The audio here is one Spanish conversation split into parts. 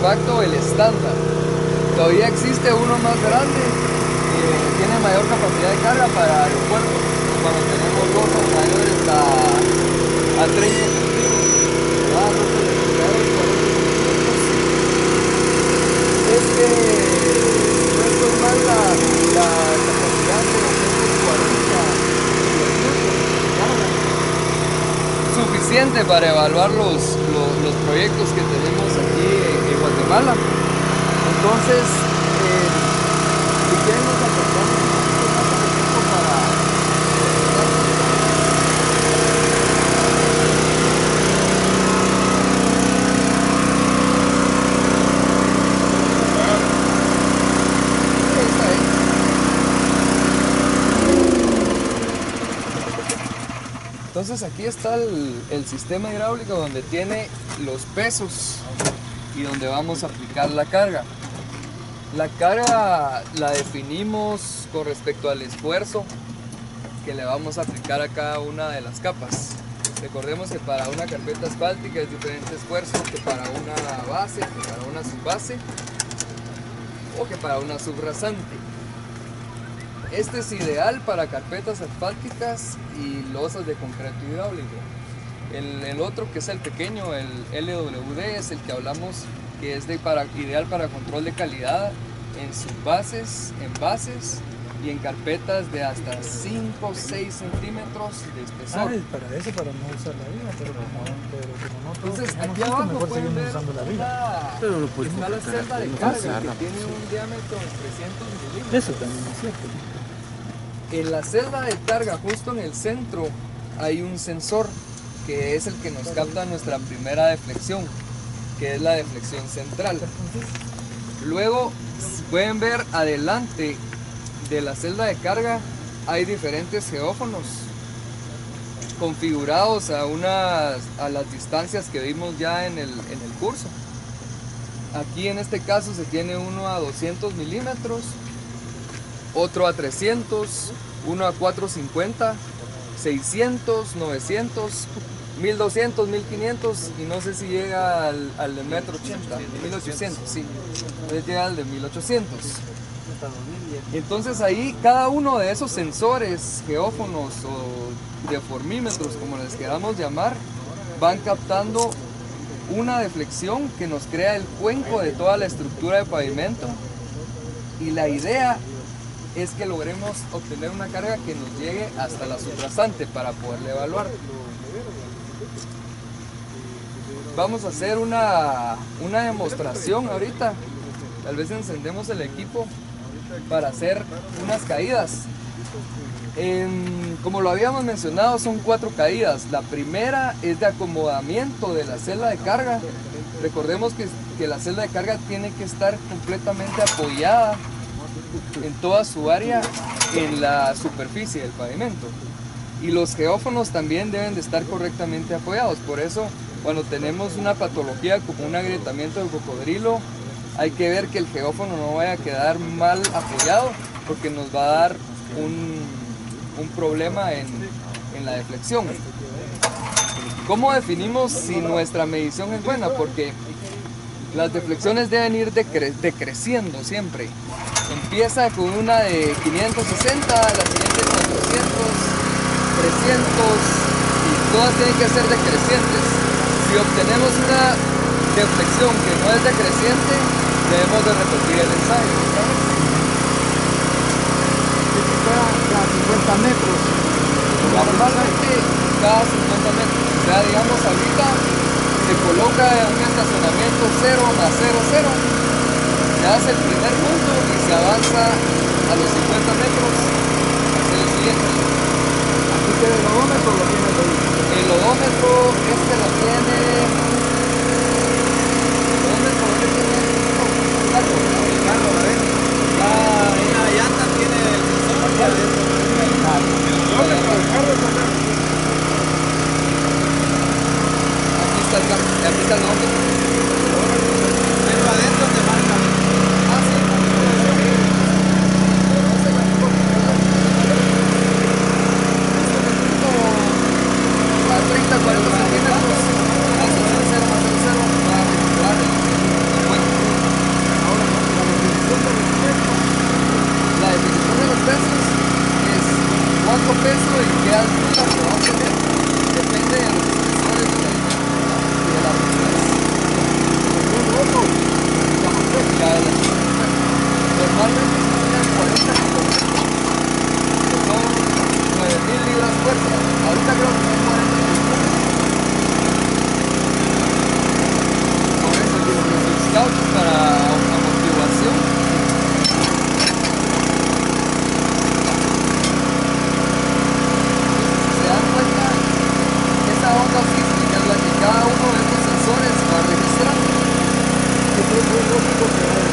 facto el estándar. Todavía existe uno más grande que tiene mayor capacidad de carga para aeropuertos, cuando tenemos cosas mayores a 30 centímetros. No estoy mal, la capacidad de 240 suficiente para evaluar los proyectos que tenemos aquí en Guatemala. Entonces, si quieren nos acercamos un poquito más al equipo para... Entonces aquí está el sistema hidráulico donde tiene los pesos y donde vamos a aplicar la carga. La carga la definimos con respecto al esfuerzo que le vamos a aplicar a cada una de las capas. Recordemos que para una carpeta asfáltica es diferente esfuerzo que para una base, que para una subbase o que para una subrasante. Este es ideal para carpetas asfálticas y losas de concreto hidráulico. El otro, que es el pequeño, el LWD, es el que hablamos, que es ideal para control de calidad en subbases, en bases y en carpetas de hasta 5 o 6 centímetros de espesor. Para eso, para no usar la viga, pero como no todos entonces tenemos aquí esto, abajo mejor pueden seguimos ver usando la viga. Pero no puedes está la completar celda de aquí, no carga, usarla, que tiene pues. un diámetro de 300 milímetros. Eso también es cierto. En la celda de carga, justo en el centro, hay un sensor que es el que nos capta nuestra primera deflexión, que es la deflexión central. Luego pueden ver adelante de la celda de carga hay diferentes geófonos configurados a las distancias que vimos ya en el curso. Aquí en este caso se tiene uno a 200 milímetros, otro a 300, uno a 450, 600, 900, 1200, 1500 y no sé si llega al de metro 80, 1800, sí, entonces llega al de 1800. Entonces ahí cada uno de esos sensores, geófonos o deformímetros, como les queramos llamar, van captando una deflexión que nos crea el cuenco de toda la estructura de pavimento, y la idea es que logremos obtener una carga que nos llegue hasta la subrasante para poderla evaluar. Vamos a hacer una demostración ahorita. Tal vez encendemos el equipo para hacer unas caídas. Como lo habíamos mencionado, son 4 caídas. La primera es de acomodamiento de la celda de carga. Recordemos que la celda de carga tiene que estar completamente apoyada en toda su área en la superficie del pavimento, y los geófonos también deben de estar correctamente apoyados. Por eso, cuando tenemos una patología como un agrietamiento de cocodrilo, hay que ver que el geófono no vaya a quedar mal apoyado, porque nos va a dar un problema en la deflexión. ¿Cómo definimos si nuestra medición es buena? Porque las deflexiones deben ir decreciendo siempre. Empieza con una de 560, la siguiente 400, 300, y todas tienen que ser decrecientes. Si obtenemos una deflexión que no es decreciente, debemos de repetir el ensayo. Cada 50 metros. Normalmente cada 50 metros. O sea, digamos ahorita se coloca un estacionamiento 0 más 0, 0. Se hace el primer punto y se avanza a los 50 metros hacia el siguiente. Así que el odómetro lo tiene el vehículo. El odómetro este lo tiene... El odómetro este tiene un carro, ¿la ven? La llanta tiene el sensor aquí adentro. Aquí está el carro, aquí está el odómetro. Pero adentro te marca. Ah, sí. A 30, 40 centímetros, la sección peso y qué altura se va a tener depende de los espesores y de la rigidez. Ya de la estructura. Normalmente se tiran 40 kilómetros, que son 9.000 libras fuerza. Ahorita creo que son 40 kilómetros. Por eso digo, los scouts para amortiguación. Onda sísmica es la que cada uno de estos sensores va registrando. Yo creo que es lógico que va a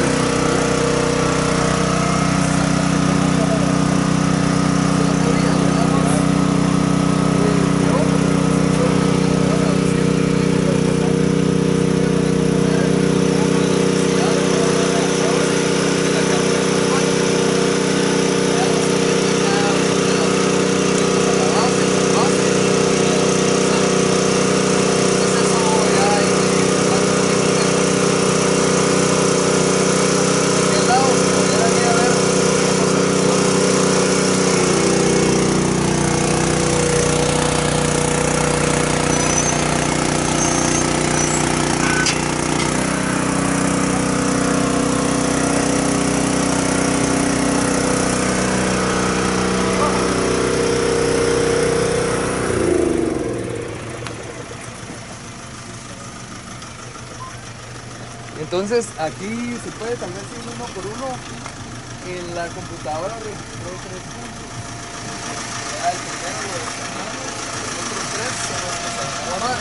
Entonces aquí se puede tal vez ir uno por uno. En la computadora registró 3 puntos. Ya el primero lo despejamos, los otros 3 se los empezamos a grabar.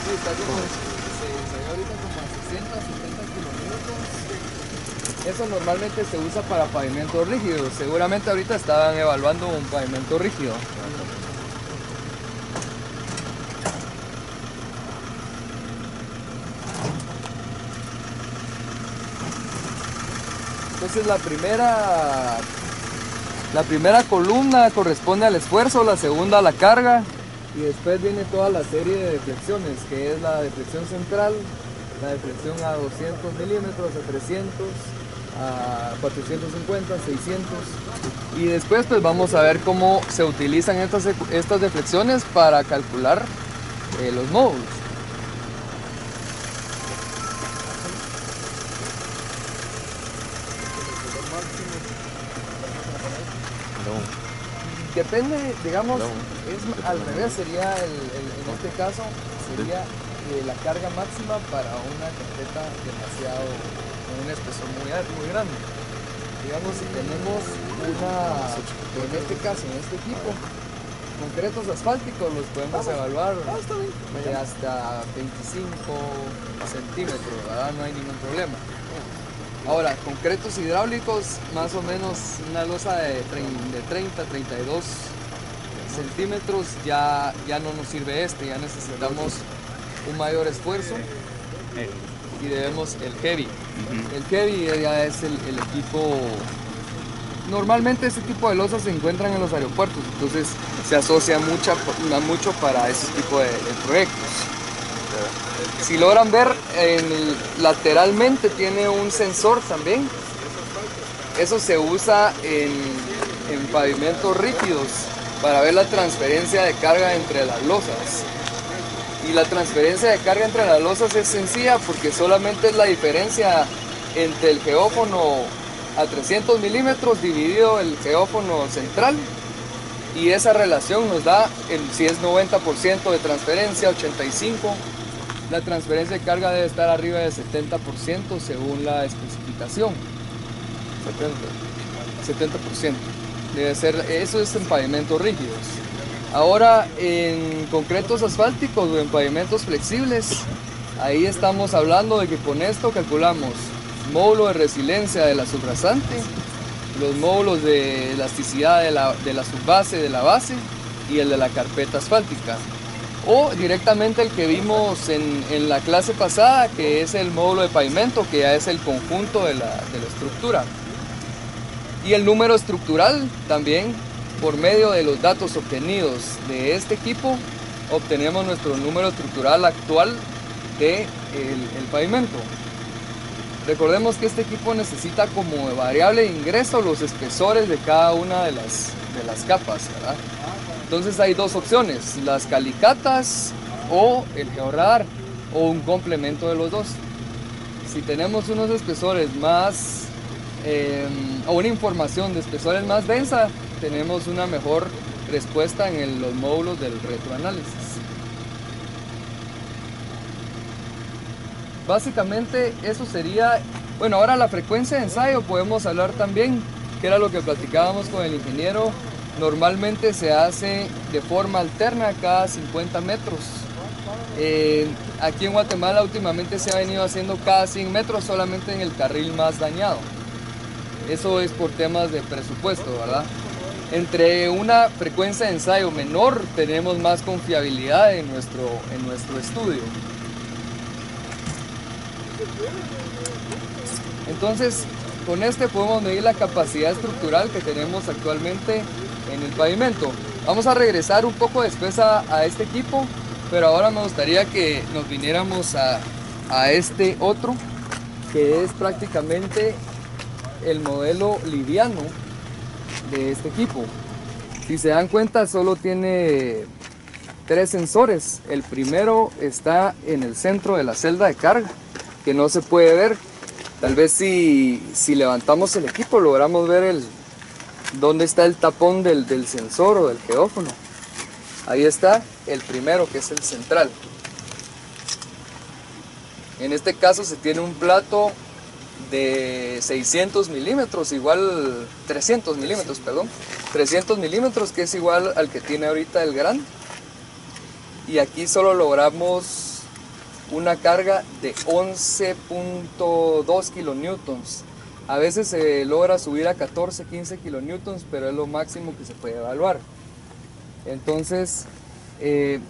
Sí, está como, se salió ahorita como a 60, 70 kilómetros. Eso normalmente se usa para pavimentos rígidos. Seguramente ahorita estaban evaluando un pavimento rígido. Entonces la primera columna corresponde al esfuerzo, la segunda a la carga y después viene toda la serie de deflexiones, que es la deflexión central, la deflexión a 200 milímetros, a 300, a 450, 600 y después pues vamos a ver cómo se utilizan estas deflexiones para calcular los módulos. Depende, digamos, es al revés, sería en este caso, sería la carga máxima para una carpeta demasiado, con un espesor muy grande. Digamos, si tenemos en este caso, en este tipo, concretos asfálticos los podemos evaluar de hasta 25 centímetros, ¿verdad? No hay ningún problema. Ahora, concretos hidráulicos, más o menos una losa de 30, 32 centímetros, ya no nos sirve ya necesitamos un mayor esfuerzo y debemos el heavy. El heavy ya es el equipo, normalmente este tipo de losas se encuentran en los aeropuertos, entonces se asocia mucho para ese tipo de proyectos. Si logran ver, lateralmente tiene un sensor también. Eso se usa en pavimentos rígidos para ver la transferencia de carga entre las losas. Y la transferencia de carga entre las losas es sencilla porque solamente es la diferencia entre el geófono a 300 milímetros dividido el geófono central. Y esa relación nos da, si es 90% de transferencia, 85%. La transferencia de carga debe estar arriba de 70% según la especificación. 70%. Debe ser, eso es en pavimentos rígidos. Ahora, en concretos asfálticos o en pavimentos flexibles, ahí estamos hablando de que con esto calculamos módulo de resiliencia de la subrasante, los módulos de elasticidad de la subbase, de la base y el de la carpeta asfáltica. O directamente el que vimos en la clase pasada, que es el módulo de pavimento, que ya es el conjunto de la estructura. Y el número estructural también, por medio de los datos obtenidos de este equipo, obtenemos nuestro número estructural actual del pavimento. Recordemos que este equipo necesita como variable de ingreso los espesores de cada una de las capas, ¿verdad? Entonces hay dos opciones, las calicatas o el georradar, o un complemento de los dos. Si tenemos unos espesores más, o una información de espesores más densa, tenemos una mejor respuesta en los módulos del retroanálisis. Básicamente eso sería, bueno, ahora la frecuencia de ensayo podemos hablar también, que era lo que platicábamos con el ingeniero. Normalmente se hace de forma alterna cada 50 metros. Aquí en Guatemala últimamente se ha venido haciendo cada 100 metros solamente en el carril más dañado. Eso es por temas de presupuesto, ¿verdad? Entre una frecuencia de ensayo menor tenemos más confiabilidad en nuestro estudio. Entonces, con este podemos medir la capacidad estructural que tenemos actualmente en el pavimento. Vamos a regresar un poco después a este equipo, pero ahora me gustaría que nos viniéramos a este otro, que es prácticamente el modelo liviano de este equipo. Si se dan cuenta, solo tiene 3 sensores. El primero está en el centro de la celda de carga, que no se puede ver. Tal vez si levantamos el equipo logramos ver dónde está el tapón del sensor o del geófono. Ahí está el primero, que es el central. En este caso se tiene un plato de 600 milímetros, igual 300 milímetros, perdón, 300 milímetros, que es igual al que tiene ahorita el gran. Y aquí solo logramos una carga de 11.2 kilonewtons. A veces se logra subir a 14, 15 kilonewtons, pero es lo máximo que se puede evaluar. Entonces, de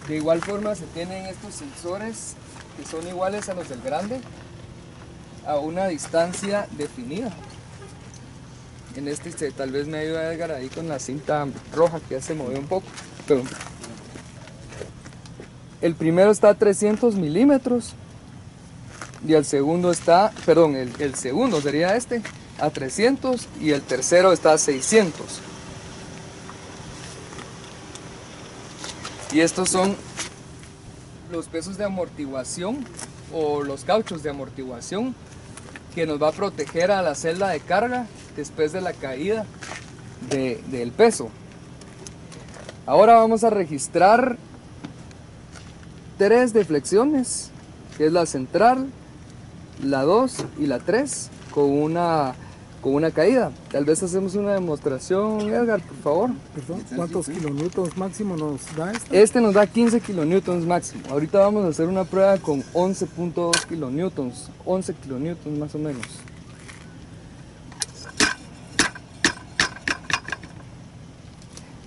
igual forma se tienen estos sensores que son iguales a los del grande, a una distancia definida. En este tal vez me ayuda Edgar ahí con la cinta roja, que ya se movió un poco. Pero el primero está a 300 milímetros y el segundo está, perdón, el segundo sería este, a 300, y el tercero está a 600. Y estos son los pesos de amortiguación o los cauchos de amortiguación que nos va a proteger a la celda de carga después de la caída del peso. Ahora vamos a registrar 3 deflexiones, que es la central, la 2 y la 3, con una caída. Tal vez hacemos una demostración, Edgar, por favor. Perdón, ¿cuántos kilonewtons máximo nos da esto? Este nos da 15 kilonewtons máximo. Ahorita vamos a hacer una prueba con 11.2 kilonewtons, 11 kilonewtons más o menos.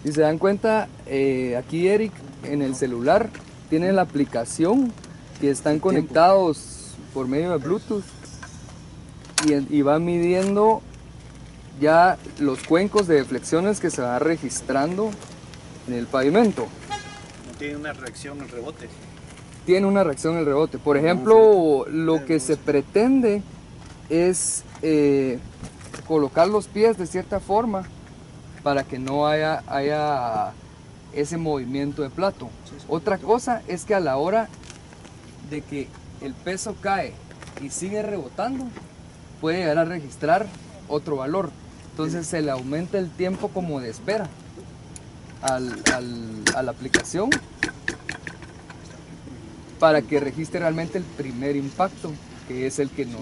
Si se dan cuenta, aquí Eric en el celular tiene la aplicación que están conectados por medio de Bluetooth y va midiendo ya los cuencos de deflexiones que se va registrando en el pavimento. No tiene una reacción el rebote. Tiene una reacción el rebote. Por ejemplo, lo que se pretende es colocar los pies de cierta forma para que no haya ese movimiento de plato. Otra cosa es que a la hora de que el peso cae y sigue rebotando, puede llegar a registrar otro valor. Entonces se le aumenta el tiempo como de espera a la aplicación para que registre realmente el primer impacto, que es el que nos...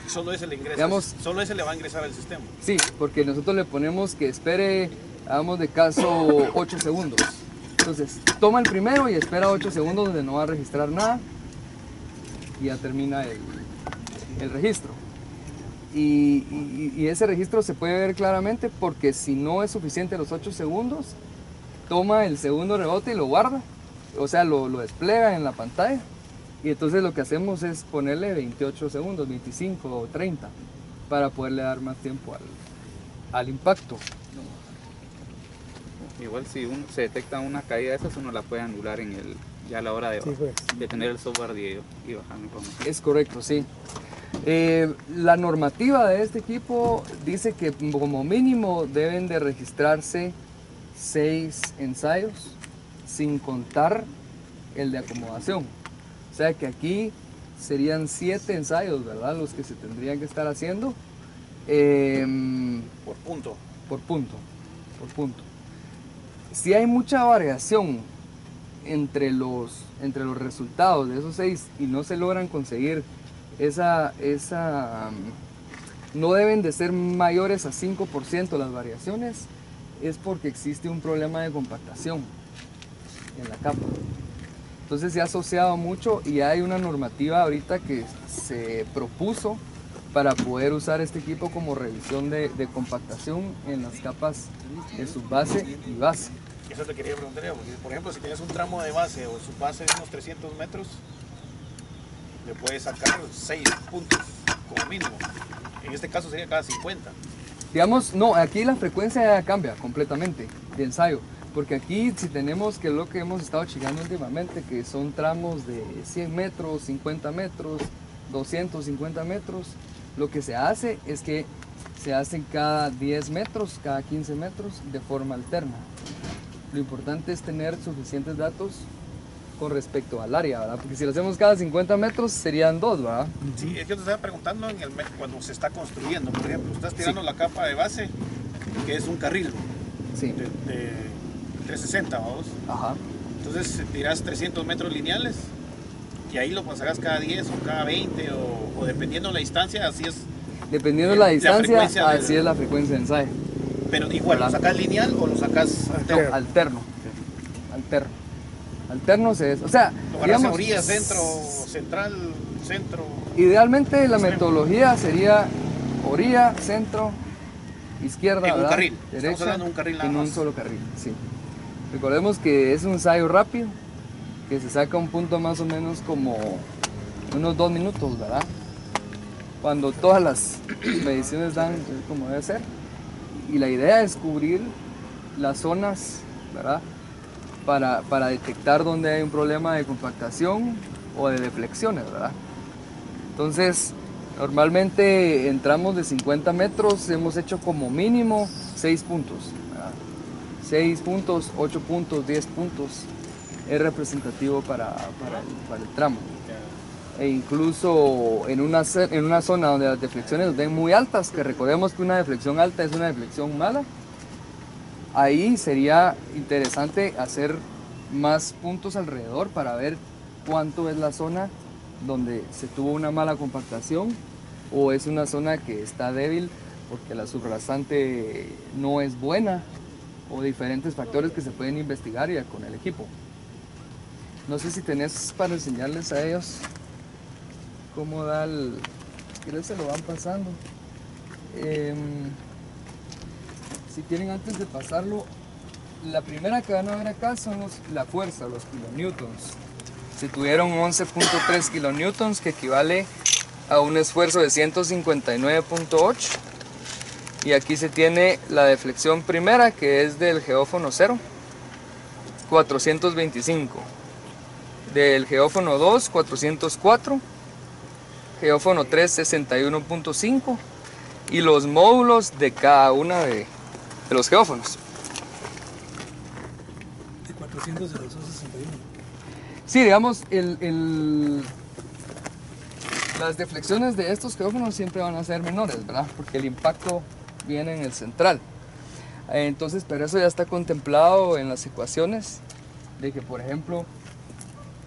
Solo ese le ingresa, digamos, solo ese le va a ingresar al sistema. Sí, porque nosotros le ponemos que espere, hagamos de caso 8 segundos. Entonces toma el primero y espera 8 segundos donde no va a registrar nada y ya termina el registro. Y ese registro se puede ver claramente porque si no es suficiente los 8 segundos, toma el segundo rebote y lo guarda, o sea, lo despliega en la pantalla. Y entonces lo que hacemos es ponerle 28 segundos, 25 o 30, para poderle dar más tiempo al impacto. Igual si uno se detecta una caída de esas, uno la puede anular ya a la hora Sí, pues. de tener el software y bajar la información. Es correcto, sí. La normativa de este equipo dice que como mínimo deben de registrarse 6 ensayos sin contar el de acomodación. O sea que aquí serían 7 ensayos, ¿verdad? Los que se tendrían que estar haciendo Por punto. por punto, por punto. Si hay mucha variación entre los resultados de esos 6 y no se logran conseguir no deben de ser mayores a 5% las variaciones, es porque existe un problema de compactación en la capa. Entonces se ha asociado mucho y hay una normativa ahorita que se propuso para poder usar este equipo como revisión de compactación en las capas de subbase y base. Eso te quería preguntar, porque por ejemplo, si tienes un tramo de base o subbase de unos 300 metros, le puedes sacar 6 puntos como mínimo. En este caso sería cada 50. Digamos, no, aquí la frecuencia cambia completamente de ensayo, porque aquí si tenemos, que es lo que hemos estado checando últimamente, que son tramos de 100 metros, 50 metros, 250 metros, lo que se hace es que se hacen cada 10 metros, cada 15 metros de forma alterna. Lo importante es tener suficientes datos con respecto al área, ¿verdad? Porque si lo hacemos cada 50 metros serían 2, ¿verdad? Sí, es que yo te estaba preguntando cuando se está construyendo, por ejemplo, estás tirando la capa de base, que es un carril Sí. de 360, vamos. Ajá. Entonces tiras 300 metros lineales y ahí lo pasarás cada 10 o cada 20 o dependiendo de la distancia, así es. Dependiendo de la distancia, frecuencia así es la frecuencia de ensayo. Pero igual, ¿lo sacas lineal o lo sacas No, alterno. Alterno o sea, ¿Lo agarras digamos, a orilla, centro, central, centro? idealmente la metodología sería orilla, centro, izquierda, En un ¿verdad? carril. Estamos Derecha, hablando de un carril nada en un más. solo carril, sí. Recordemos que es un ensayo rápido, que se saca un punto más o menos como unos 2 minutos, ¿verdad? Cuando todas las mediciones dan como debe ser. Y la idea es cubrir las zonas, ¿verdad? Para detectar dónde hay un problema de compactación o de deflexiones, ¿verdad? Entonces, normalmente en tramos de 50 metros hemos hecho como mínimo 6 puntos, ¿verdad? 6 puntos, 8 puntos, 10 puntos es representativo para el tramo. E incluso en una zona donde las deflexiones nos den muy altas, que recordemos que una deflexión alta es una deflexión mala, ahí sería interesante hacer más puntos alrededor para ver cuánto es la zona donde se tuvo una mala compactación o es una zona que está débil porque la subrasante no es buena o diferentes factores que se pueden investigar ya con el equipo. No sé si tenés para enseñarles a ellos cómo da que se lo van pasando. Si quieren, antes de pasarlo, la primera que van a ver acá son la fuerza, los kilonewtons. Se tuvieron 11.3 kilonewtons, que equivale a un esfuerzo de 159.8. Y aquí se tiene la deflexión primera, que es del geófono 0, 425. Del geófono 2, 404. Geófono 3, 61.5. Y los módulos de cada una de los geófonos. De 400 a 261. Sí, digamos, las deflexiones de estos geófonos siempre van a ser menores, ¿verdad? Porque el impacto viene en el central. Entonces, pero eso ya está contemplado en las ecuaciones de que, por ejemplo,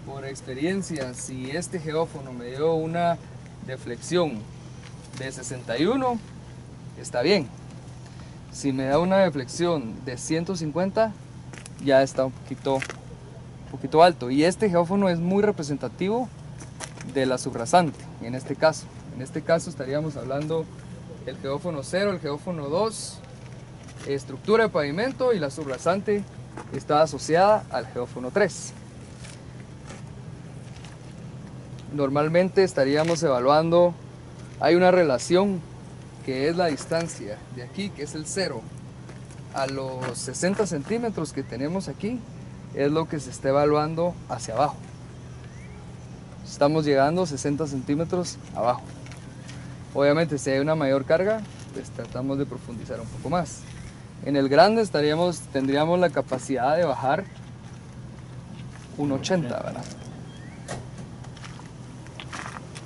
por experiencia, si este geófono me dio una deflexión de 61, está bien. Si me da una deflexión de 150, ya está un poquito alto. Y este geófono es muy representativo de la subrasante, en este caso. En este caso estaríamos hablando del geófono 0, el geófono 2, estructura de pavimento, y la subrasante está asociada al geófono 3. Normalmente estaríamos evaluando, hay una relación que es la distancia de aquí, que es el 0, a los 60 centímetros que tenemos aquí es lo que se está evaluando hacia abajo. Estamos llegando 60 centímetros abajo. Obviamente si hay una mayor carga, pues tratamos de profundizar un poco más. En el grande tendríamos la capacidad de bajar un 80, ¿verdad?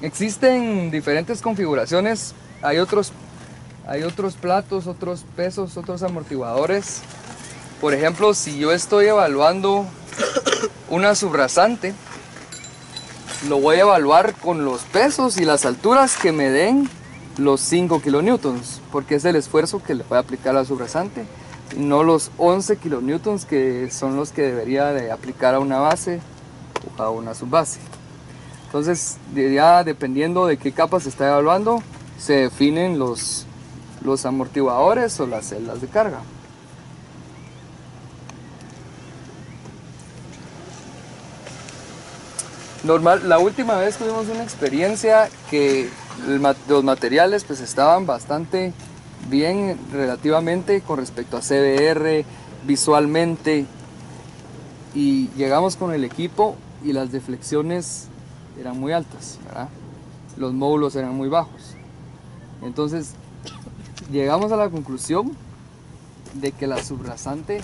Existen diferentes configuraciones, hay otros platos, otros pesos, otros amortiguadores. Por ejemplo, si yo estoy evaluando una subrasante, lo voy a evaluar con los pesos y las alturas que me den los 5 kilonewtons, porque es el esfuerzo que le voy a aplicar a la subrasante, y no los 11 kilonewtons que son los que debería de aplicar a una base o a una subbase. Entonces, ya dependiendo de qué capa se está evaluando, se definen los amortiguadores o las celdas de carga. La última vez tuvimos una experiencia que los materiales pues estaban bastante bien relativamente con respecto a CBR, visualmente, y llegamos con el equipo y las deflexiones eran muy altas, ¿verdad? Los módulos eran muy bajos. Entonces llegamos a la conclusión de que la subrasante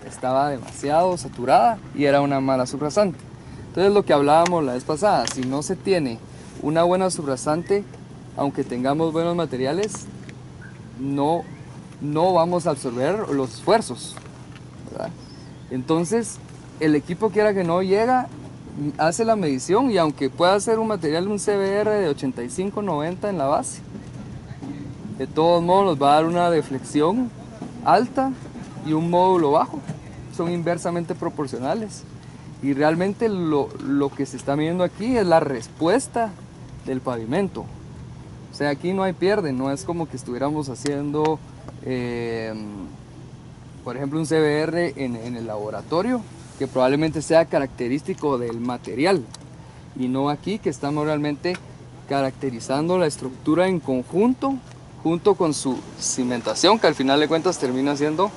estaba demasiado saturada y era una mala subrasante. Entonces lo que hablábamos la vez pasada, si no se tiene una buena subrasante, aunque tengamos buenos materiales, no vamos a absorber los esfuerzos, ¿verdad? Entonces el equipo, quiera que no, llega, hace la medición, y aunque pueda ser un material, un CBR de 85-90 en la base, de todos modos nos va a dar una deflexión alta y un módulo bajo. Son inversamente proporcionales. Y realmente lo que se está midiendo aquí es la respuesta del pavimento. O sea, aquí no hay pierde, no es como que estuviéramos haciendo, por ejemplo, un CBR en el laboratorio, que probablemente sea característico del material. Y no aquí, que estamos realmente caracterizando la estructura en conjunto, junto con su cimentación, que al final de cuentas termina siendo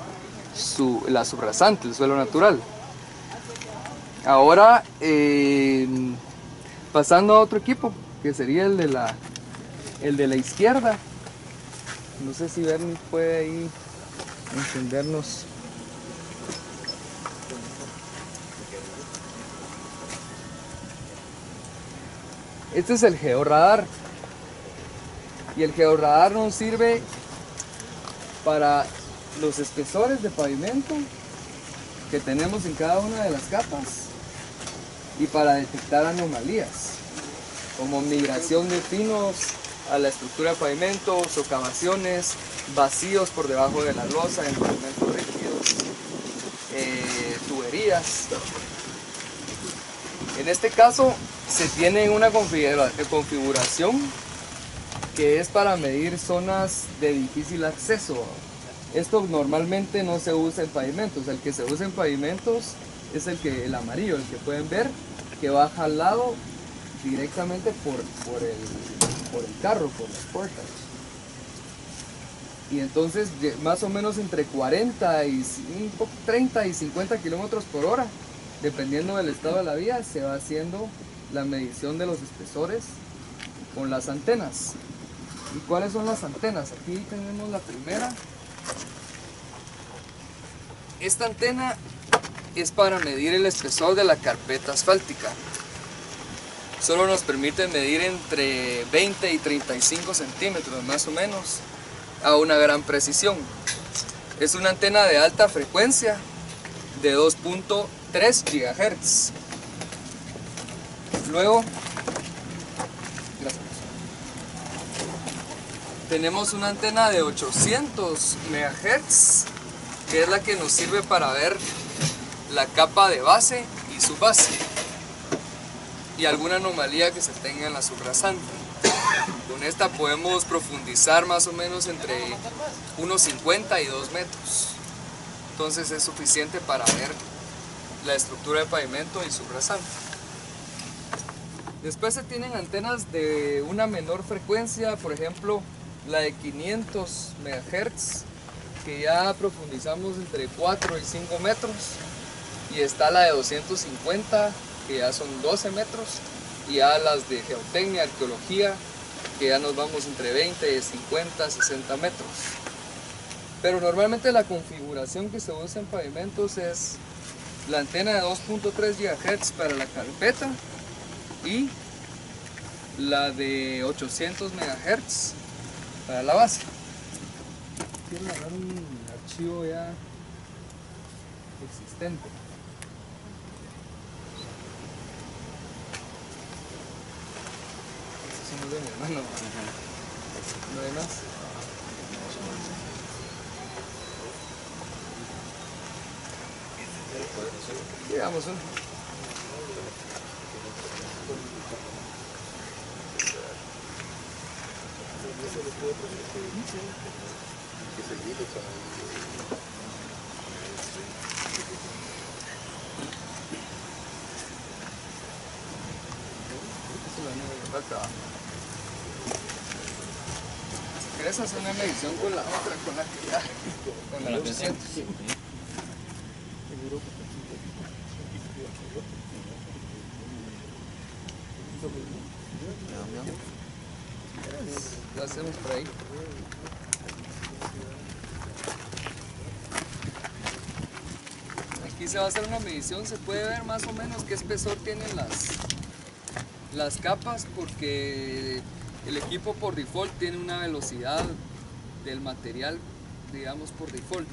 la subrasante, el suelo natural. Ahora, pasando a otro equipo, que sería el de la izquierda. No sé si Bernie puede ahí encendernos. Este es el georradar. Y el georradar nos sirve para los espesores de pavimento que tenemos en cada una de las capas y para detectar anomalías como migración de pinos a la estructura de pavimento, socavaciones, vacíos por debajo de la losa en pavimentos rígidos, tuberías. En este caso se tiene una configuración que es para medir zonas de difícil acceso. Esto normalmente no se usa en pavimentos. El que se usa en pavimentos es el amarillo, el que pueden ver, que va jalado directamente por el carro, por las puertas. Y entonces más o menos entre 30 y 50 kilómetros por hora, dependiendo del estado de la vía, se va haciendo la medición de los espesores con las antenas. ¿Y cuáles son las antenas? Aquí tenemos la primera. Esta antena es para medir el espesor de la carpeta asfáltica. Solo nos permite medir entre 20 y 35 centímetros más o menos a una gran precisión. Es una antena de alta frecuencia de 2.3 GHz. Luego, tenemos una antena de 800 MHz, que es la que nos sirve para ver la capa de base y subbase y alguna anomalía que se tenga en la subrasante. Con esta podemos profundizar más o menos entre unos 50 y 2 metros. Entonces es suficiente para ver la estructura de pavimento y subrasante. Después se tienen antenas de una menor frecuencia, por ejemplo la de 500 MHz, que ya profundizamos entre 4 y 5 metros. Y está la de 250, que ya son 12 metros. Y ya las de geotecnia, arqueología, que ya nos vamos entre 20, 50, 60 metros. Pero normalmente la configuración que se usa en pavimentos es la antena de 2.3 GHz para la carpeta y la de 800 MHz para la base. Quiero agarrar un archivo ya existente. Estos son los de mi hermano. No hay más. Llegamos uno. Si quieres hacer una medición con la otra, con la que ya, con la 800. Lo hacemos por ahí. Aquí se va a hacer una medición, se puede ver más o menos qué espesor tienen las capas, porque el equipo por default tiene una velocidad del material, digamos, por default,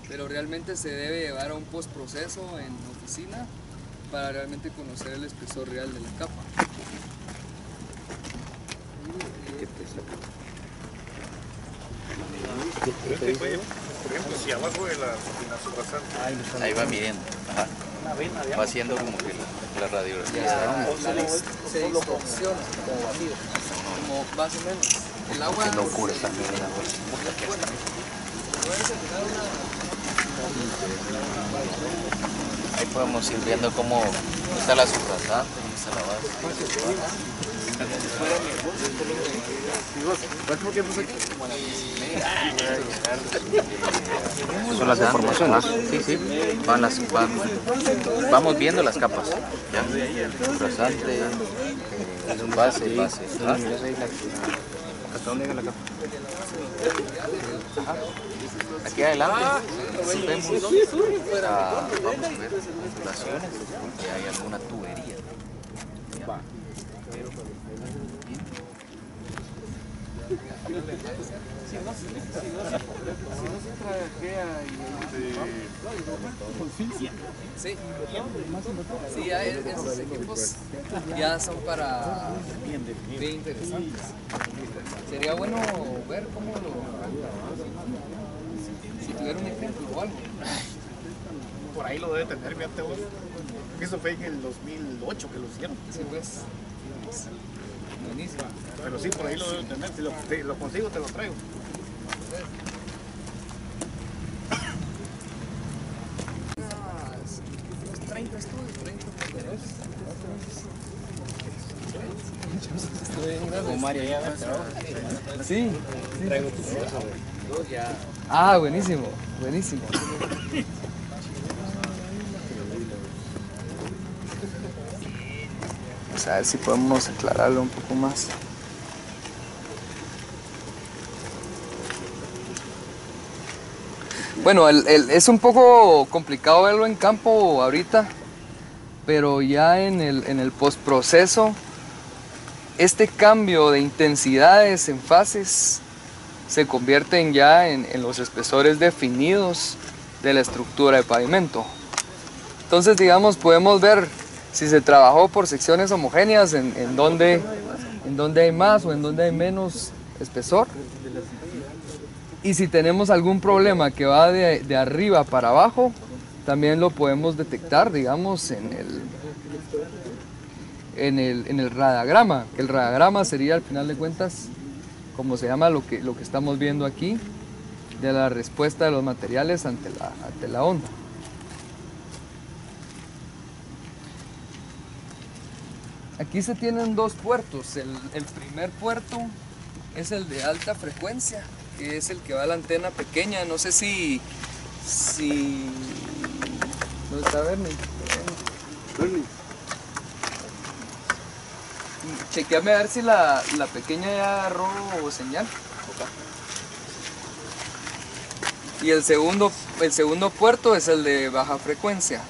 pero realmente se debe llevar a un postproceso en oficina para realmente conocer el espesor real de la capa. Por ejemplo, si abajo de la subrasante. Ahí va midiendo. Ajá. Va haciendo como que la radiografía. Se distorsiona como vacío, como más o menos. El agua. Qué locura esta mierda. Ahí podemos ir viendo cómo está la subrasante, cómo está la base. ¿Cuánto tiempo es aquí? Son las deformaciones. Sí, sí. Vamos viendo las capas. ¿Ya? Subrasante, base. ¿Ah? ¿Hasta dónde llega la capa? Ajá. Aquí adelante vemos, vamos a ver ondulaciones, porque hay alguna tubería. ¿Ya? Sí, sí, ya esos equipos ya son para bien interesantes. Sería bueno ver cómo si tuviera un ejemplo o algo. Por ahí lo debe tener, fíjate vos. Eso fue en el 2008 que lo hicieron. Sí, pues. Buenísimo. Pero sí, por ahí lo debe tener. Si lo consigo, te lo traigo. Unos 30 estudios, 30 materiales. Como Mario ya Sí. traigo tu cosa, ya. Ah, buenísimo, buenísimo. Vamos a ver si podemos aclararlo un poco más. Bueno, es un poco complicado verlo en campo ahorita, pero ya en el postproceso, este cambio de intensidades en fases se convierten ya en los espesores definidos de la estructura de pavimento. Entonces, digamos, podemos ver si se trabajó por secciones homogéneas en donde hay más o en donde hay menos espesor. Y si tenemos algún problema que va de arriba para abajo, también lo podemos detectar, digamos, en el radagrama. El radagrama sería, al final de cuentas, como se llama lo que estamos viendo aquí, de la respuesta de los materiales ante la onda. Aquí se tienen dos puertos. El primer puerto es el de alta frecuencia, que es el que va a la antena pequeña. No sé si ¿dónde está Bernie? Chequeame a ver si la pequeña ya agarró señal. Y el segundo puerto es el de baja frecuencia,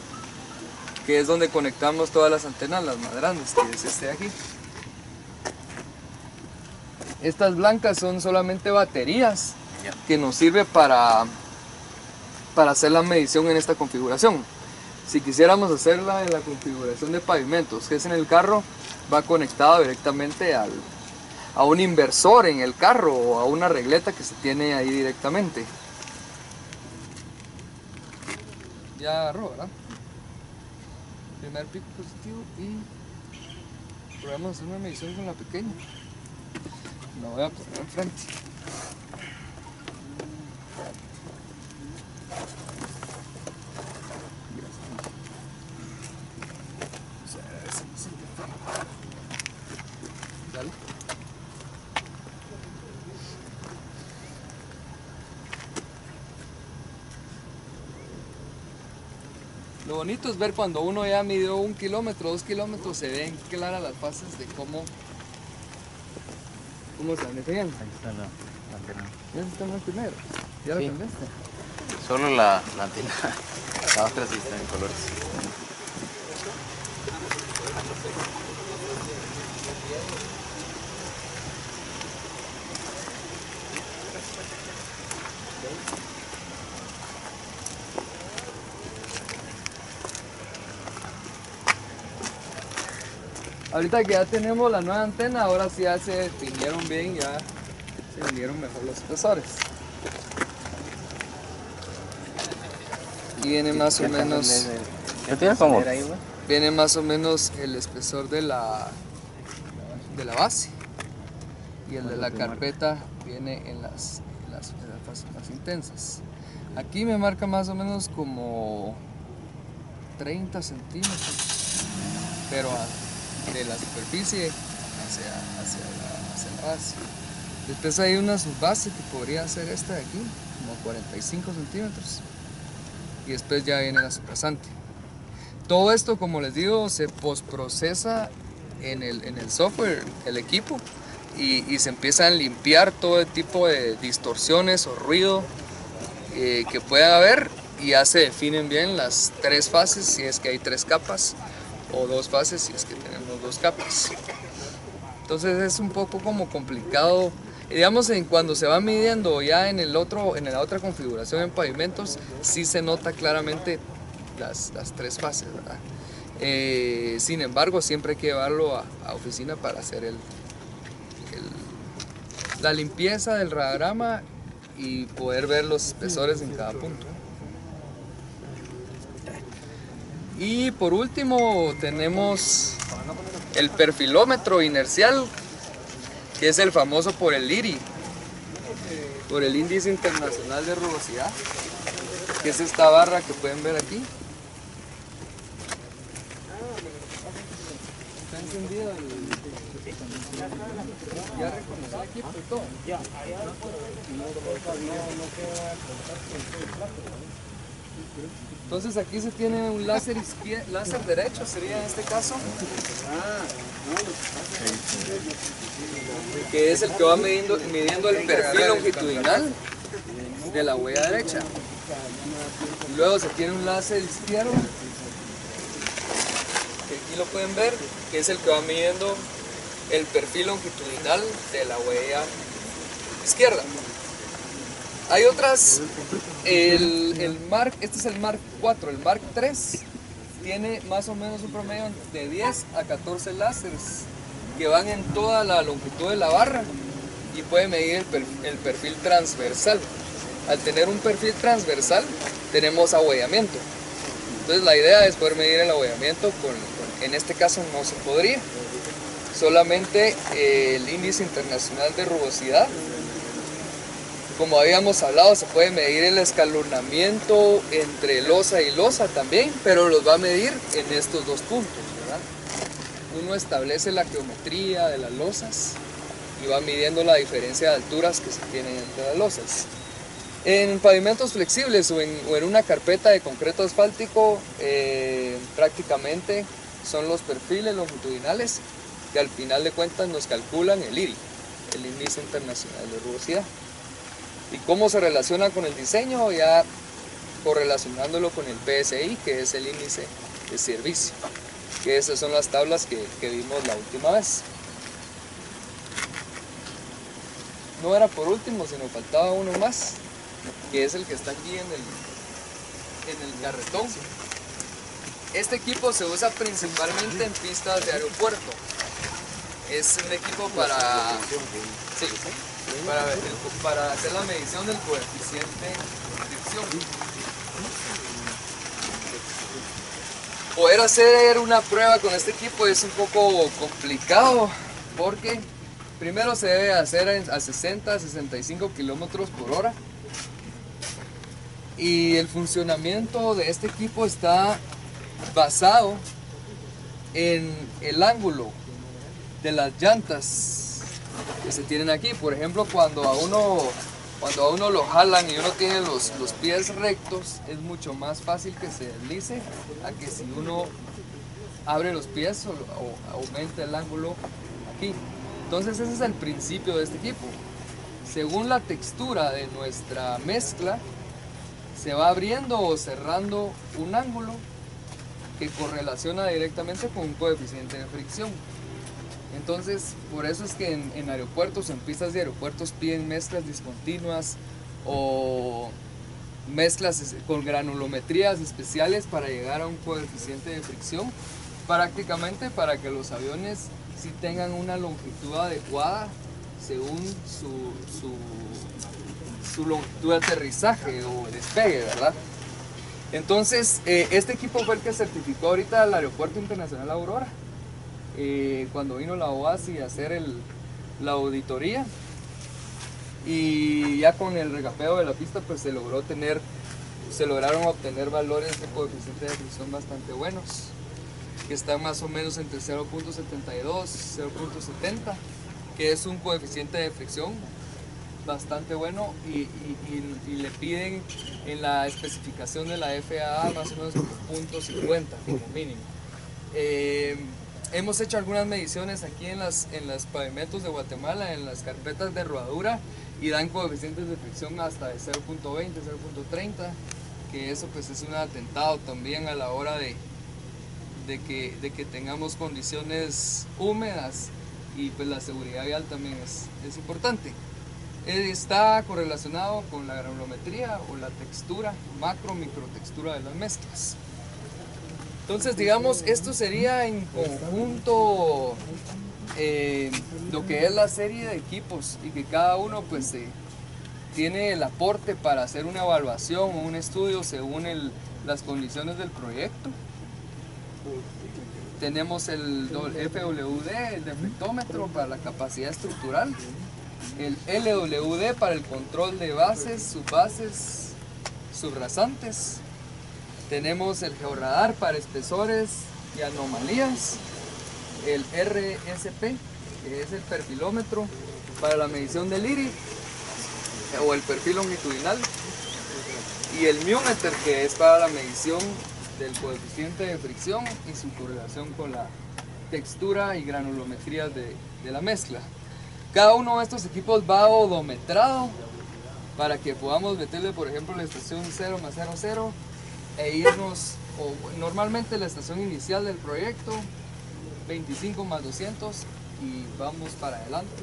que es donde conectamos todas las antenas, las más grandes, que es este de aquí. Estas blancas son solamente baterías que nos sirve para hacer la medición en esta configuración. Si quisiéramos hacerla en la configuración de pavimentos, que es en el carro, va conectado directamente a un inversor en el carro o a una regleta que se tiene ahí directamente. Ya agarró, ¿verdad? Primer pico positivo y probamos hacer una medición con la pequeña. La voy a poner enfrente. Dale. Lo bonito es ver cuando uno ya midió 1 kilómetro, 2 kilómetros, se ven claras las fases de cómo se van definiendo. Ahí está la antena. ¿Ya está en blanco y negro? ¿Ya Sí. lo cambiaste? Solo la antena. La otra sí está en colores. Ahorita que ya tenemos la nueva antena, ahora sí ya se definieron bien, ya se vinieron mejor los espesores. Y viene más o menos, ¿Yo tienes como? viene más o menos el espesor de la base. Y el de la carpeta viene en las fases más intensas. Aquí me marca más o menos como 30 centímetros, pero de la superficie hacia la base. Después hay una subbase que podría ser esta de aquí, como 45 centímetros. Y después ya viene la subrasante. Todo esto, como les digo, se postprocesa en el software, el equipo, y se empiezan a limpiar todo el tipo de distorsiones o ruido que pueda haber, y ya se definen bien las 3 fases, si es que hay 3 capas, o 2 fases, si es que tenemos 2 capas. Entonces es un poco como complicado, digamos, cuando se va midiendo ya en la otra configuración en pavimentos, sí se nota claramente las 3 fases, ¿verdad? Sin embargo, siempre hay que llevarlo a oficina para hacer la limpieza del radiograma y poder ver los espesores en cada punto. Y por último tenemos el perfilómetro inercial, que es el famoso por el IRI, por el Índice Internacional de Rugosidad, que es esta barra que pueden ver aquí. Está encendido ya reconoció el equipo y todo. Entonces aquí se tiene un láser derecho, sería en este caso, que es el que va midiendo el perfil longitudinal de la huella derecha. Y luego se tiene un láser izquierdo, que aquí lo pueden ver, que es el que va midiendo el perfil longitudinal de la huella izquierda. Hay otras, este es el Mark 4, el Mark 3 tiene más o menos un promedio de 10 a 14 láseres que van en toda la longitud de la barra y puede medir el perfil transversal. Al tener un perfil transversal tenemos abollamiento, entonces la idea es poder medir el abollamiento en este caso no se podría, solamente el índice internacional de rugosidad. Como habíamos hablado, se puede medir el escalonamiento entre losa y losa también, pero los va a medir en estos 2 puntos, ¿verdad? Uno establece la geometría de las losas y va midiendo la diferencia de alturas que se tienen entre las losas. En pavimentos flexibles o en una carpeta de concreto asfáltico, prácticamente son los perfiles longitudinales que al final de cuentas nos calculan el IRI, el Índice Internacional de Rugosidad. ¿Y cómo se relaciona con el diseño? Ya correlacionándolo con el PSI, que es el índice de servicio, que esas son las tablas que vimos la última vez. No era por último, sino faltaba uno más, que es el que está aquí en el carretón. Este equipo se usa principalmente en pistas de aeropuerto. Es un equipo para hacer la medición del coeficiente de fricción. Poder hacer una prueba con este equipo es un poco complicado porque primero se debe hacer a 60-65 kilómetros por hora y el funcionamiento de este equipo está basado en el ángulo de las llantas que se tienen aquí. Por ejemplo, cuando a uno lo jalan y uno tiene los pies rectos, es mucho más fácil que se deslice a que si uno abre los pies o aumenta el ángulo aquí. Entonces ese es el principio de este equipo. Según la textura de nuestra mezcla, se va abriendo o cerrando un ángulo que correlaciona directamente con un coeficiente de fricción. Entonces, por eso es que en aeropuertos, en pistas de aeropuertos piden mezclas discontinuas o mezclas con granulometrías especiales para llegar a un coeficiente de fricción, prácticamente para que los aviones sí tengan una longitud adecuada según su longitud de aterrizaje o despegue, ¿verdad? Entonces, este equipo fue el que certificó ahorita al Aeropuerto Internacional Aurora. Cuando vino la OASI a hacer la auditoría, y ya con el recapeo de la pista pues se lograron obtener valores de coeficiente de fricción bastante buenos, que están más o menos entre 0.72 0.70, que es un coeficiente de fricción bastante bueno, y le piden en la especificación de la FAA más o menos como 0.50 como mínimo. Hemos hecho algunas mediciones aquí en los pavimentos de Guatemala, en las carpetas de rodadura, y dan coeficientes de fricción hasta de 0.20, 0.30, que eso pues es un atentado también a la hora de que tengamos condiciones húmedas, y pues la seguridad vial también es importante. Está correlacionado con la granulometría o la textura, macro-microtextura de las mezclas. Entonces, digamos, esto sería en conjunto lo que es la serie de equipos, y que cada uno pues tiene el aporte para hacer una evaluación o un estudio según las condiciones del proyecto. Tenemos el FWD, el deflectómetro para la capacidad estructural, el LWD para el control de bases, subbases, subrasantes. Tenemos el georradar para espesores y anomalías, el RSP, que es el perfilómetro para la medición del IRI o el perfil longitudinal, y el miometer, que es para la medición del coeficiente de fricción y su correlación con la textura y granulometría de la mezcla. Cada uno de estos equipos va odometrado para que podamos meterle, por ejemplo, la estación 0+00 e irnos, o normalmente la estación inicial del proyecto 25+200, y vamos para adelante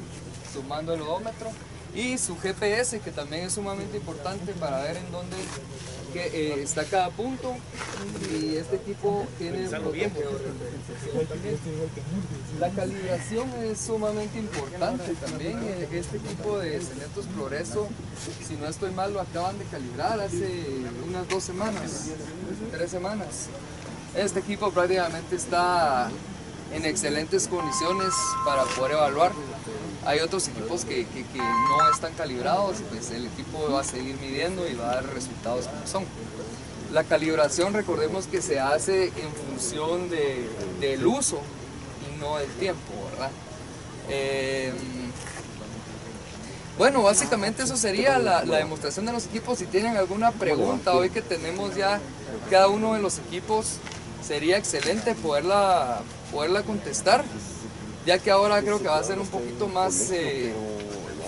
sumando el odómetro y su GPS, que también es sumamente importante para ver en dónde está cada punto. Y este equipo tiene la calibración es sumamente importante también. Este equipo de Cementos Progreso, si no estoy mal, lo acaban de calibrar hace unas 2 semanas, 3 semanas. Este equipo prácticamente está en excelentes condiciones para poder evaluar. Hay otros equipos que no están calibrados, pues el equipo va a seguir midiendo y va a dar resultados como son. La calibración, recordemos que se hace en función del uso y no del tiempo, ¿verdad? Bueno, básicamente eso sería la demostración de los equipos. Si tienen alguna pregunta hoy que tenemos ya cada uno de los equipos, sería excelente poderla contestar, ya que ahora creo que va a ser un poquito más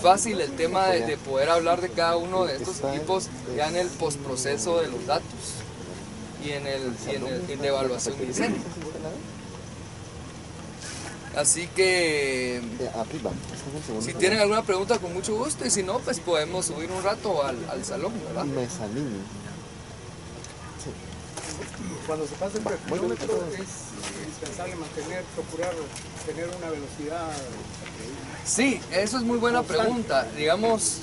fácil el tema de poder hablar de cada uno de estos equipos ya en el postproceso de los datos y en la evaluación y diseño. Así que si tienen alguna pregunta, con mucho gusto, y si no, pues podemos subir un rato al salón, ¿verdad? Cuando se pasa el kilómetro es indispensable procurar tener una velocidad. Sí, eso es muy buena pregunta. Digamos,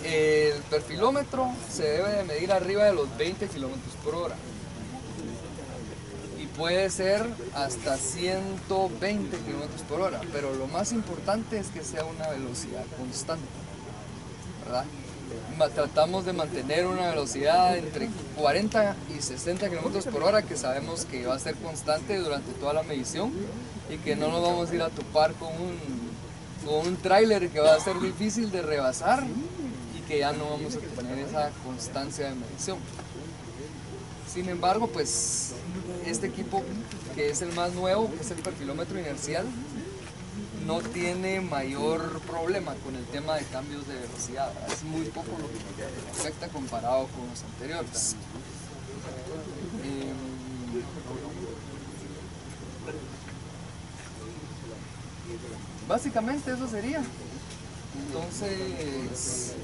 el perfilómetro se debe de medir arriba de los 20 kilómetros por hora. Y puede ser hasta 120 kilómetros por hora, pero lo más importante es que sea una velocidad constante, ¿verdad? Tratamos de mantener una velocidad entre 40 y 60 kilómetros por hora, que sabemos que va a ser constante durante toda la medición y que no nos vamos a ir a topar con un tráiler que va a ser difícil de rebasar y que ya no vamos a tener esa constancia de medición. Sin embargo, pues este equipo, que es el más nuevo, que es el perfilómetro inercial, no tiene mayor problema con el tema de cambios de velocidad. Es muy poco lo que afecta comparado con los anteriores. Básicamente eso sería. Entonces,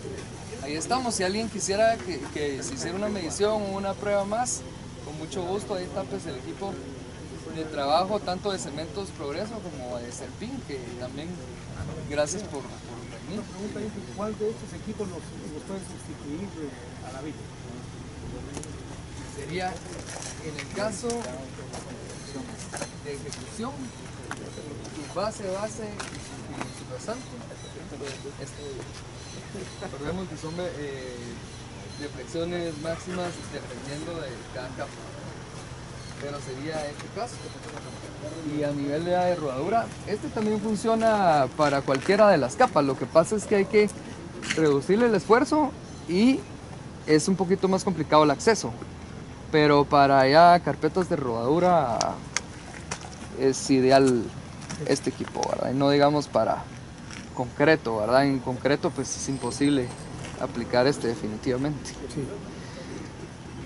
ahí estamos. Si alguien quisiera que se hiciera una medición o una prueba más, con mucho gusto, ahí está pues el equipo de trabajo, tanto de Cementos Progreso como de Serpín, que también gracias por venir. ¿Cuál de estos equipos nos puede sustituir a la vida? Sería, en el caso de ejecución, tu base y su resalto. Recordemos que son deflexiones máximas dependiendo de cada capa, pero sería este caso. Y a nivel de rodadura, este también funciona para cualquiera de las capas. Lo que pasa es que hay que reducirle el esfuerzo y es un poquito más complicado el acceso, pero para ya carpetas de rodadura es ideal este equipo, ¿verdad? Y no digamos para concreto, ¿verdad? En concreto pues es imposible aplicar este definitivamente. Sí.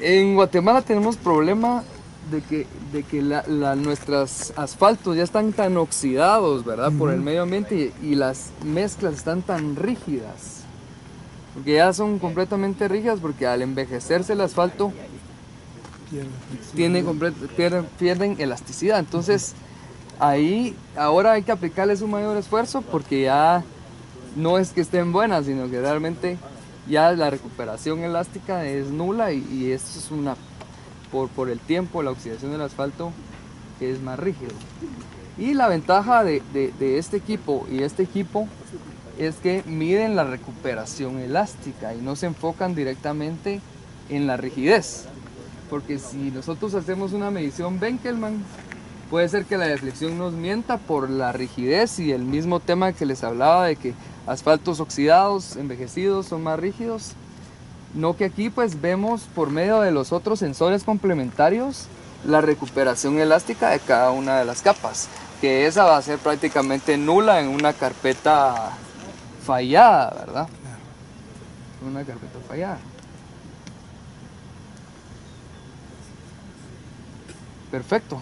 En Guatemala tenemos problema de que nuestros asfaltos ya están tan oxidados, ¿verdad? Por el medio ambiente, y las mezclas están tan rígidas, porque ya son completamente rígidas, porque al envejecerse el asfalto pierden elasticidad. Entonces ahí ahora hay que aplicarles un mayor esfuerzo, porque ya no es que estén buenas, sino que realmente ya la recuperación elástica es nula, y esto es una por el tiempo, la oxidación del asfalto es más rígido. Y la ventaja de este equipo y este equipo es que miden la recuperación elástica y no se enfocan directamente en la rigidez, porque si nosotros hacemos una medición Benkelman, puede ser que la deflexión nos mienta por la rigidez, y el mismo tema que les hablaba de que asfaltos oxidados, envejecidos, son más rígidos. No, que aquí pues vemos por medio de los otros sensores complementarios la recuperación elástica de cada una de las capas, que esa va a ser prácticamente nula en una carpeta fallada, ¿verdad? Una carpeta fallada. Perfecto.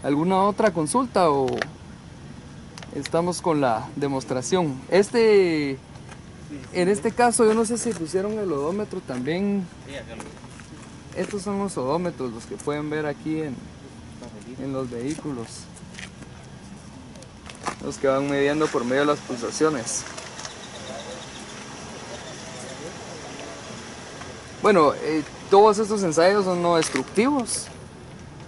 ¿Alguna otra consulta o estamos con la demostración? En este caso, yo no sé si pusieron el odómetro también. Estos son los odómetros, los que pueden ver aquí en los vehículos, los que van midiendo por medio de las pulsaciones. Bueno, todos estos ensayos son no destructivos,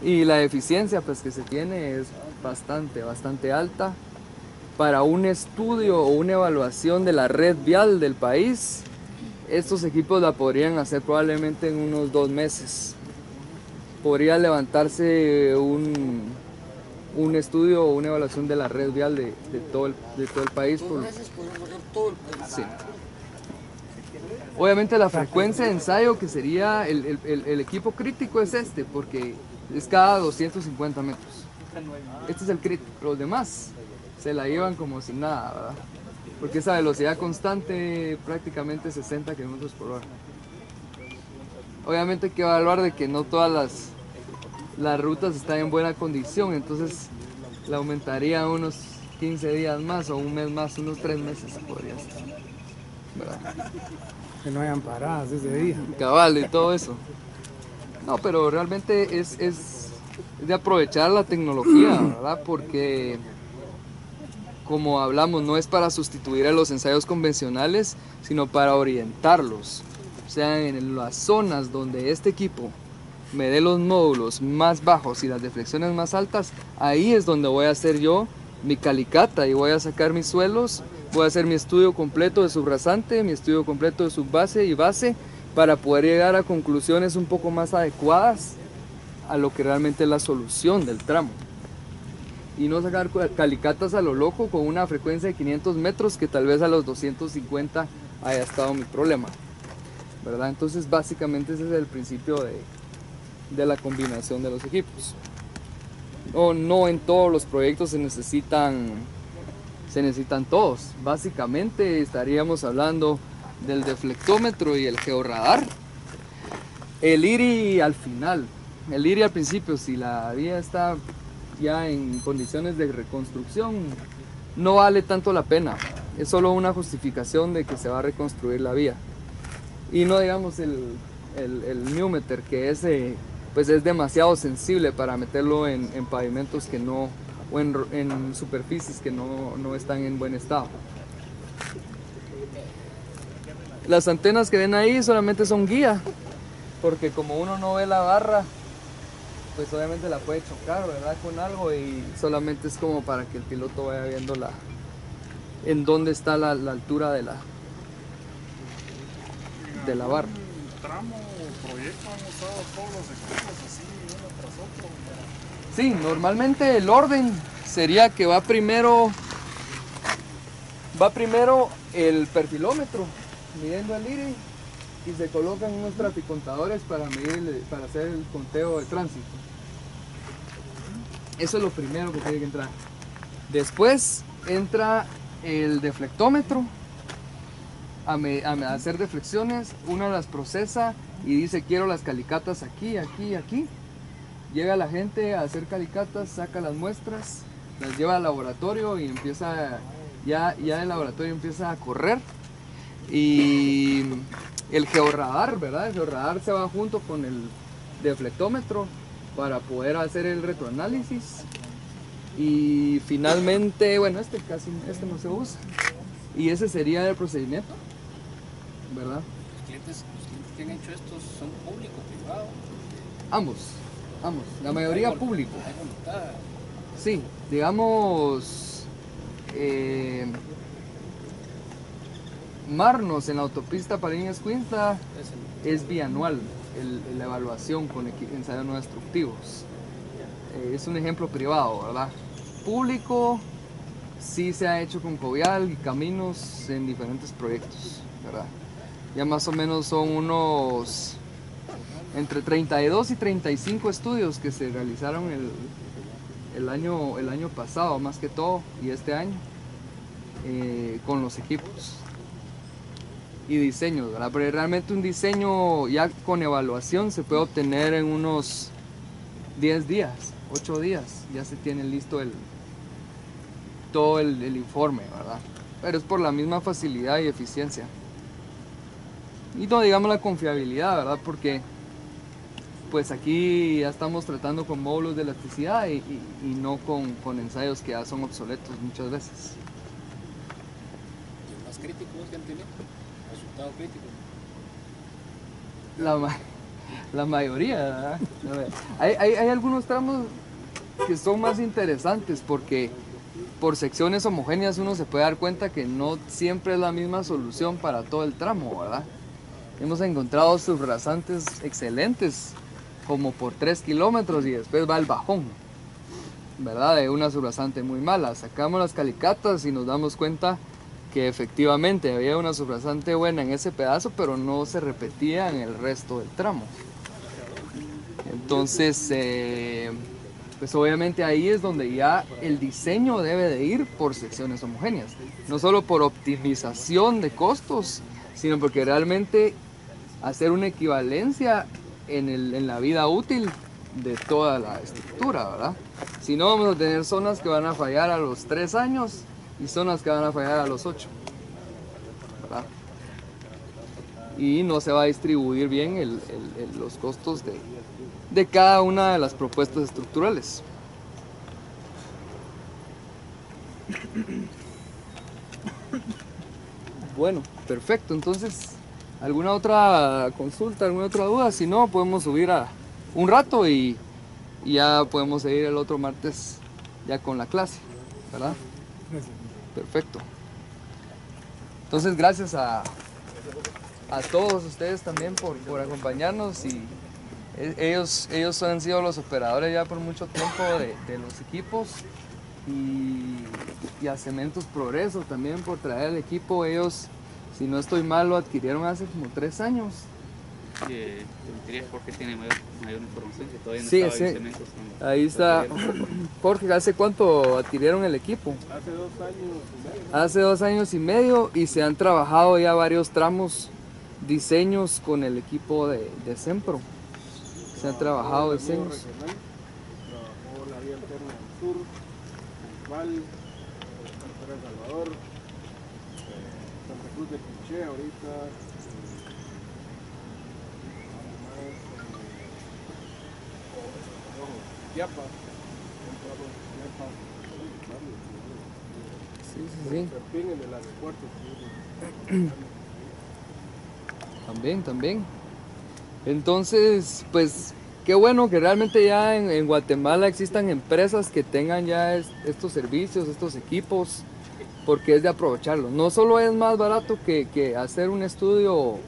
y la eficiencia pues que se tiene es bastante alta. Para un estudio o una evaluación de la red vial del país, estos equipos la podrían hacer probablemente en unos 2 meses. Podría levantarse un estudio o una evaluación de la red vial de todo el país. Sí. Obviamente la frecuencia de ensayo, que sería el equipo crítico, es este, porque es cada 250 metros. Este es el crítico. Los demás se la llevan como si nada, ¿verdad? Porque esa velocidad constante, prácticamente 60 kilómetros por hora. Obviamente hay que evaluar de que no todas las rutas están en buena condición, entonces la aumentaría unos 15 días más o un mes más, unos 3 meses podría ser, ¿verdad? Que no hayan paradas ese día. Cabal y todo eso. No, pero realmente es de aprovechar la tecnología, ¿verdad? Porque, como hablamos, no es para sustituir a los ensayos convencionales, sino para orientarlos. O sea, en las zonas donde este equipo me dé los módulos más bajos y las deflexiones más altas, ahí es donde voy a hacer yo mi calicata y voy a sacar mis suelos, voy a hacer mi estudio completo de subrasante, mi estudio completo de subbase y base, para poder llegar a conclusiones un poco más adecuadas a lo que realmente es la solución del tramo. Y no sacar calicatas a lo loco con una frecuencia de 500 metros que tal vez a los 250 haya estado mi problema, ¿verdad? Entonces básicamente ese es el principio de la combinación de los equipos. No en todos los proyectos se necesitan todos. Básicamente estaríamos hablando del deflectómetro y el georradar. El IRI al final. El IRI al principio, si la vía está ya en condiciones de reconstrucción, no vale tanto la pena. Es solo una justificación de que se va a reconstruir la vía. Y no digamos el Newmeter, que pues es demasiado sensible para meterlo en pavimentos que no, o en superficies que no están en buen estado. Las antenas que ven ahí solamente son guía, porque como uno no ve la barra, pues obviamente la puede chocar, ¿verdad? Con algo, y solamente es como para que el piloto vaya viendo en dónde está la altura de la barra. Tramo o proyecto han usado todos los equipos así uno tras otro. Sí, normalmente el orden sería que va primero el perfilómetro midiendo el IRI y se colocan unos traficontadores para hacer el conteo de tránsito. Eso es lo primero que tiene que entrar. Después entra el deflectómetro a hacer deflexiones. Uno las procesa y dice quiero las calicatas aquí, aquí, aquí. Llega la gente a hacer calicatas, saca las muestras, las lleva al laboratorio y empieza, ya el laboratorio empieza a correr. Y el georradar, ¿verdad? El georradar se va junto con el deflectómetro para poder hacer el retroanálisis. Y finalmente, bueno, este no se usa. Y ese sería el procedimiento, ¿verdad? Los clientes que han hecho esto son público, privado. Ambos, la mayoría público. Hay voluntad. Sí, digamos, Marnos en la autopista Pariñas-Escuintla es bianual la evaluación con ensayos no destructivos. Es un ejemplo privado, ¿verdad? Público sí se ha hecho con Covial y Caminos en diferentes proyectos, ¿verdad? Ya más o menos son unos entre 32 y 35 estudios que se realizaron el año pasado más que todo, y este año con los equipos y diseños, ¿verdad? Pero realmente un diseño ya con evaluación se puede obtener en unos 10 días, 8 días, ya se tiene listo todo el informe, ¿verdad? Pero es por la misma facilidad y eficiencia. Y no digamos la confiabilidad, ¿verdad? Porque pues aquí ya estamos tratando con módulos de elasticidad y no con ensayos que ya son obsoletos muchas veces. ¿Y los más críticos que han tenido? ¿Resultado crítico? La mayoría, ¿verdad? Hay algunos tramos que son más interesantes porque por secciones homogéneas uno se puede dar cuenta que no siempre es la misma solución para todo el tramo, ¿verdad? Hemos encontrado subrasantes excelentes como por 3 kilómetros y después va el bajón, ¿verdad? De una subrasante muy mala. Sacamos las calicatas y nos damos cuenta que efectivamente había una subrasante buena en ese pedazo, pero no se repetía en el resto del tramo. Entonces, pues obviamente ahí es donde ya el diseño debe de ir por secciones homogéneas. No solo por optimización de costos, sino porque realmente hacer una equivalencia en la vida útil de toda la estructura, ¿verdad? Si no, vamos a tener zonas que van a fallar a los 3 años y zonas que van a fallar a los 8, ¿verdad? Y no se va a distribuir bien los costos de cada una de las propuestas estructurales. Bueno, perfecto. Entonces, ¿alguna otra consulta, alguna otra duda? Si no, podemos subir a un rato y ya podemos seguir el otro martes ya con la clase, ¿verdad? Perfecto. Entonces, gracias a todos ustedes también por acompañarnos, y ellos han sido los operadores ya por mucho tiempo de los equipos, y a Cementos Progreso también por traer el equipo. Ellos, si no estoy mal, lo adquirieron hace como 3 años. Jorge tiene mayor información, que todavía no Sí, estaba sí. en Cementos. Ahí está. Jorge, ¿hace cuánto adquirieron el equipo? Hace 2 años y medio. Hace 2 años y medio, y se han trabajado ya varios tramos, diseños con el equipo de Sempro. Se han trabajado diseños. Regional, trabajó la vía alterna del sur, Val, Carretera de Salvador, Santa Cruz de Quiché ahorita. Yapa, Sí. Serpín, en el aeropuerto. También. Entonces, pues, qué bueno que realmente ya en Guatemala existan empresas que tengan ya estos servicios, estos equipos, porque es de aprovecharlo. No solo es más barato que hacer un estudio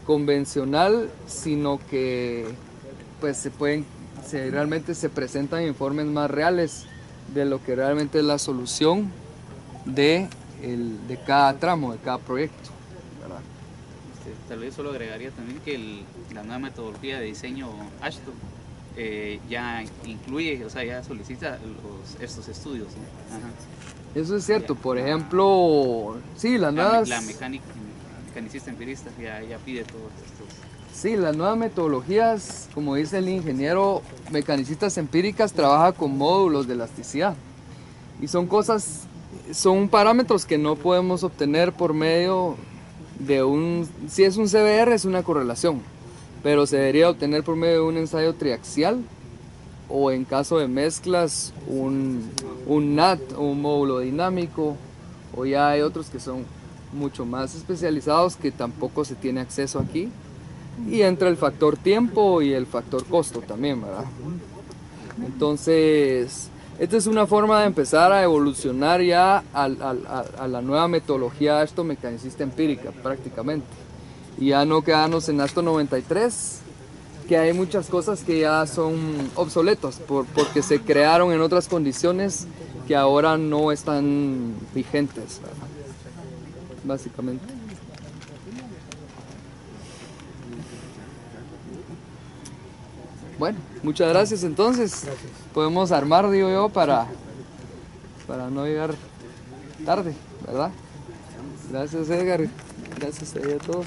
convencional, sino que pues realmente se presentan informes más reales de lo que realmente es la solución de cada tramo, de cada proyecto, ¿verdad? Tal vez solo agregaría también que la nueva metodología de diseño AASHTO ya incluye, o sea, ya solicita estos estudios, ¿no? Ajá. Eso es cierto. Por ejemplo, sí, las nuevas... La mecanicista empirista ya pide todos estos. Sí, las nuevas metodologías, como dice el ingeniero, mecanicistas empíricas, trabaja con módulos de elasticidad. Y son parámetros que no podemos obtener por medio de si es un CBR es una correlación, pero se debería obtener por medio de un ensayo triaxial, o en caso de mezclas un NAT o un módulo dinámico, o ya hay otros que son mucho más especializados que tampoco se tiene acceso aquí, y entra el factor tiempo y el factor costo también, ¿verdad? Entonces, esta es una forma de empezar a evolucionar ya a la nueva metodología AASHTO mecanicista empírica prácticamente, y ya no quedarnos en AASHTO 93, que hay muchas cosas que ya son obsoletas porque se crearon en otras condiciones que ahora no están vigentes, ¿verdad? Básicamente. Bueno, muchas gracias. Entonces, podemos armar, digo yo, para no llegar tarde, ¿verdad? Gracias, Edgar. Gracias a todos.